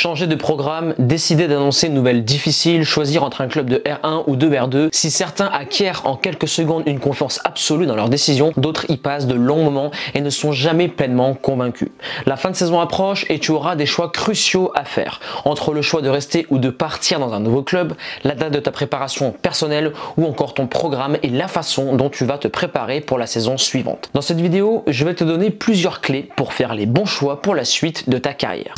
Changer de programme, décider d'annoncer une nouvelle difficile, choisir entre un club de R1 ou de R2. Si certains acquièrent en quelques secondes une confiance absolue dans leurs décisions, d'autres y passent de longs moments et ne sont jamais pleinement convaincus. La fin de saison approche et tu auras des choix cruciaux à faire. Entre le choix de rester ou de partir dans un nouveau club, la date de ta préparation personnelle ou encore ton programme et la façon dont tu vas te préparer pour la saison suivante. Dans cette vidéo, je vais te donner plusieurs clés pour faire les bons choix pour la suite de ta carrière.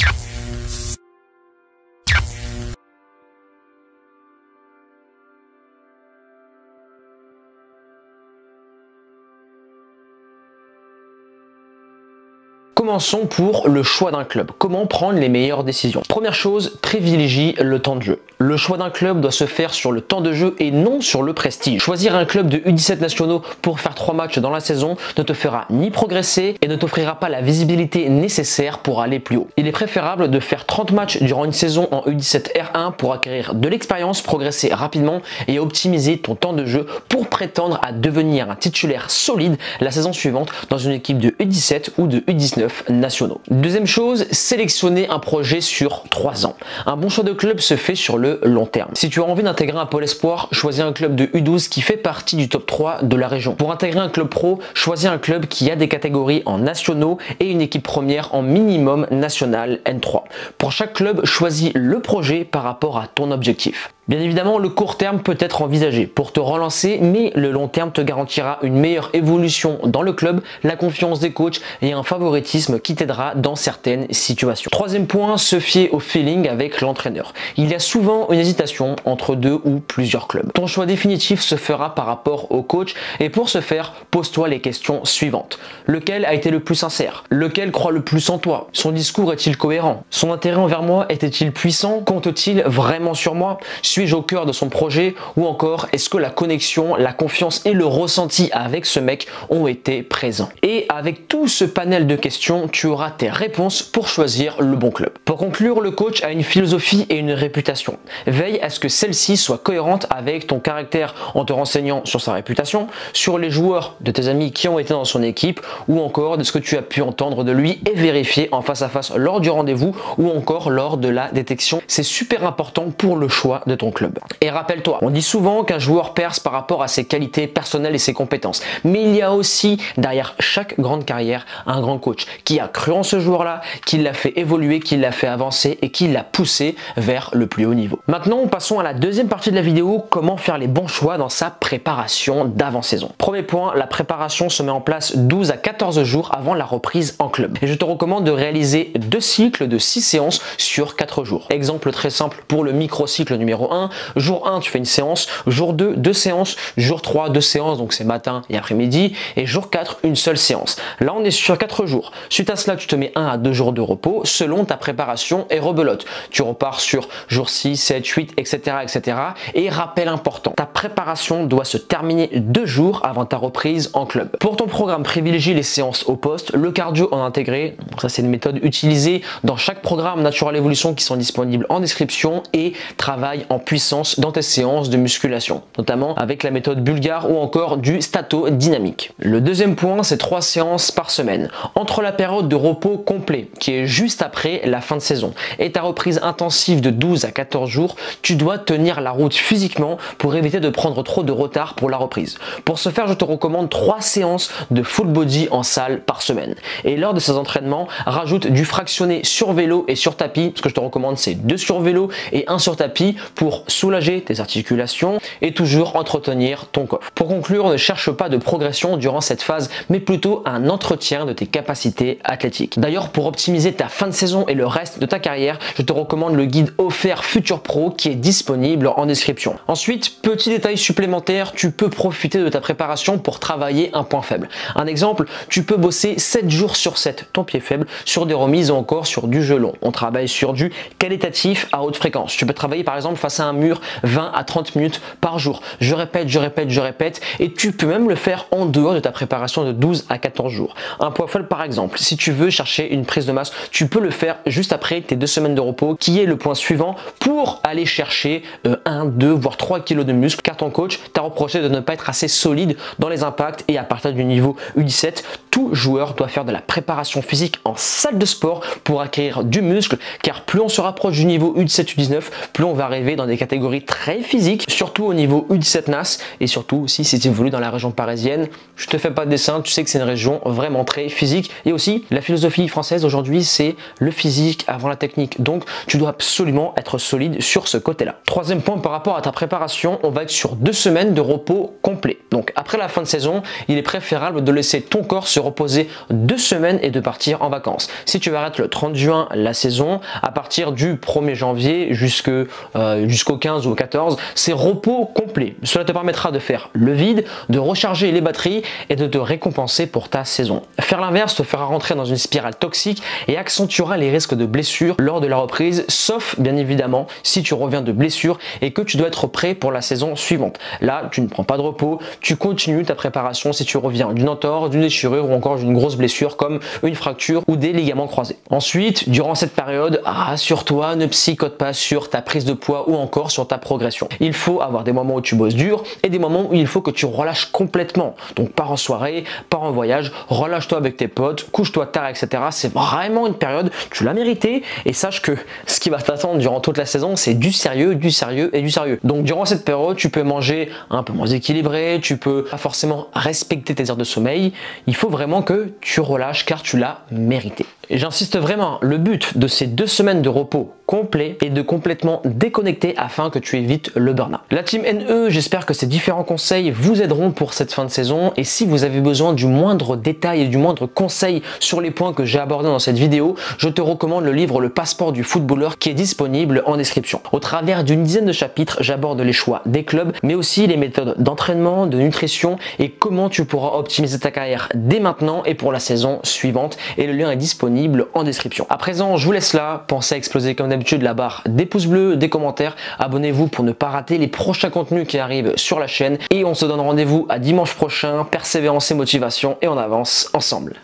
Commençons pour le choix d'un club. Comment prendre les meilleures décisions? Première chose, privilégie le temps de jeu. Le choix d'un club doit se faire sur le temps de jeu et non sur le prestige. Choisir un club de U17 nationaux pour faire 3 matchs dans la saison ne te fera ni progresser et ne t'offrira pas la visibilité nécessaire pour aller plus haut. Il est préférable de faire 30 matchs durant une saison en U17 R1 pour acquérir de l'expérience, progresser rapidement et optimiser ton temps de jeu pour prétendre à devenir un titulaire solide la saison suivante dans une équipe de U17 ou de U19 nationaux. Deuxième chose, sélectionner un projet sur 3 ans. Un bon choix de club se fait sur le long terme. Si tu as envie d'intégrer un pôle espoir, choisis un club de U12 qui fait partie du top 3 de la région. Pour intégrer un club pro, choisis un club qui a des catégories en nationaux et une équipe première en minimum national N3. Pour chaque club, choisis le projet par rapport à ton objectif. Bien évidemment, le court terme peut être envisagé pour te relancer, mais le long terme te garantira une meilleure évolution dans le club, la confiance des coachs et un favoritisme qui t'aidera dans certaines situations. Troisième point, se fier au feeling avec l'entraîneur. Il y a souvent une hésitation entre 2 ou plusieurs clubs. Ton choix définitif se fera par rapport au coach et pour ce faire, pose-toi les questions suivantes. Lequel a été le plus sincère? Lequel croit le plus en toi? Son discours est-il cohérent? Son intérêt envers moi était-il puissant? Compte-t-il vraiment sur moi? Suis-je au cœur de son projet ou encore est-ce que la connexion, la confiance et le ressenti avec ce mec ont été présents? Et avec tout ce panel de questions, tu auras tes réponses pour choisir le bon club. Pour conclure, le coach a une philosophie et une réputation. Veille à ce que celle-ci soit cohérente avec ton caractère en te renseignant sur sa réputation, sur les joueurs de tes amis qui ont été dans son équipe ou encore de ce que tu as pu entendre de lui et vérifier en face à face lors du rendez-vous ou encore lors de la détection. C'est super important pour le choix de ton club. Et rappelle-toi, on dit souvent qu'un joueur perce par rapport à ses qualités personnelles et ses compétences. Mais il y a aussi derrière chaque grande carrière un grand coach qui a cru en ce joueur-là, qui l'a fait évoluer, qui l'a fait avancer et qui l'a poussé vers le plus haut niveau. Maintenant, passons à la deuxième partie de la vidéo, comment faire les bons choix dans sa préparation d'avant-saison. Premier point, la préparation se met en place 12 à 14 jours avant la reprise en club. Et je te recommande de réaliser 2 cycles de 6 séances sur 4 jours. Exemple très simple pour le micro-cycle numéro 1. Jour 1, tu fais une séance. Jour 2, 2 séances. Jour 3, 2 séances, donc c'est matin et après-midi. Et jour 4, une seule séance. Là, on est sur 4 jours. Suite à cela, tu te mets 1 à 2 jours de repos selon ta préparation et rebelote. Tu repars sur jour 6, 7, 8, etc. etc. Et rappel important, ta préparation doit se terminer 2 jours avant ta reprise en club. Pour ton programme, privilégie les séances au poste, le cardio en intégré. Ça, c'est une méthode utilisée dans chaque programme Natural Evolution qui sont disponibles en description et travaille en puissance dans tes séances de musculation, notamment avec la méthode bulgare ou encore du stato dynamique. Le deuxième point, c'est 3 séances par semaine. Entre la période de repos complet, qui est juste après la fin de saison, et ta reprise intensive de 12 à 14 jours, tu dois tenir la route physiquement pour éviter de prendre trop de retard pour la reprise. Pour ce faire, je te recommande 3 séances de full body en salle par semaine. Et lors de ces entraînements, rajoute du fractionné sur vélo et sur tapis. Ce que je te recommande, c'est 2 sur vélo et 1 sur tapis pour soulager tes articulations et toujours entretenir ton coffre. Pour conclure, ne cherche pas de progression durant cette phase, mais plutôt un entretien de tes capacités athlétiques. D'ailleurs, pour optimiser ta fin de saison et le reste de ta carrière, je te recommande le guide offert Futur Pro qui est disponible en description. Ensuite, petit détail supplémentaire, tu peux profiter de ta préparation pour travailler un point faible. Un exemple, tu peux bosser 7 jours sur 7 ton pied faible sur des remises ou encore sur du jeu long. On travaille sur du qualitatif à haute fréquence. Tu peux travailler par exemple face à un mur 20 à 30 minutes par jour. Je répète, et tu peux même le faire en dehors de ta préparation de 12 à 14 jours. Un poids folle par exemple, si tu veux chercher une prise de masse, tu peux le faire juste après tes 2 semaines de repos, qui est le point suivant pour aller chercher 1, 2, voire 3 kilos de muscle, car ton coach t'a reproché de ne pas être assez solide dans les impacts et à partir du niveau U17, tout joueur doit faire de la préparation physique en salle de sport pour acquérir du muscle, car plus on se rapproche du niveau U17, U19, plus on va arriver dans des catégories très physiques, surtout au niveau U17 NAS et surtout aussi si tu évolues dans la région parisienne. Je te fais pas de dessin, tu sais que c'est une région vraiment très physique et aussi la philosophie française aujourd'hui c'est le physique avant la technique, donc tu dois absolument être solide sur ce côté-là. Troisième point par rapport à ta préparation, on va être sur 2 semaines de repos complet. Donc après la fin de saison, il est préférable de laisser ton corps se reposer 2 semaines et de partir en vacances. Si tu arrêtes le 30 juin la saison, à partir du 1er janvier jusqu'au 15 ou au 14, c'est repos complet. Cela te permettra de faire le vide, de recharger les batteries et de te récompenser pour ta saison. Faire l'inverse te fera rentrer dans une spirale toxique et accentuera les risques de blessures lors de la reprise, sauf bien évidemment si tu reviens de blessure et que tu dois être prêt pour la saison suivante. Là, tu ne prends pas de repos, tu continues ta préparation si tu reviens d'une entorse, d'une déchirure ou encore d'une grosse blessure comme une fracture ou des ligaments croisés. Ensuite, durant cette période, rassure-toi, ne psychote pas sur ta prise de poids ou encore sur ta progression. Il faut avoir des moments où tu bosses dur et des moments où il faut que tu relâches complètement. Donc pars en soirée, pars en voyage, relâche-toi avec tes potes, couche-toi tard, etc. C'est vraiment une période, tu l'as mérité et sache que ce qui va t'attendre durant toute la saison, c'est du sérieux, du sérieux et du sérieux. Donc durant cette période, tu peux manger un peu moins équilibré, tu peux pas forcément respecter tes heures de sommeil. Il faut vraiment que tu relâches car tu l'as mérité. Et j'insiste vraiment, le but de ces 2 semaines de repos complet est de complètement déconnecter afin que tu évites le burn-out. La team NE, j'espère que ces différents conseils vous aideront pour cette fin de saison et si vous avez besoin du moindre détail et du moindre conseil sur les points que j'ai abordés dans cette vidéo, je te recommande le livre Le Passeport du footballeur qui est disponible en description. Au travers d'une dizaine de chapitres, j'aborde les choix des clubs mais aussi les méthodes d'entraînement, de nutrition et comment tu pourras optimiser ta carrière dès maintenant et pour la saison suivante et le lien est disponible en description. À présent, je vous laisse là. Pensez à exploser comme d'habitude la barre des pouces bleus, des commentaires. Abonnez-vous pour ne pas rater les prochains contenus qui arrivent sur la chaîne. Et on se donne rendez-vous à dimanche prochain. Persévérance et motivation et on avance ensemble.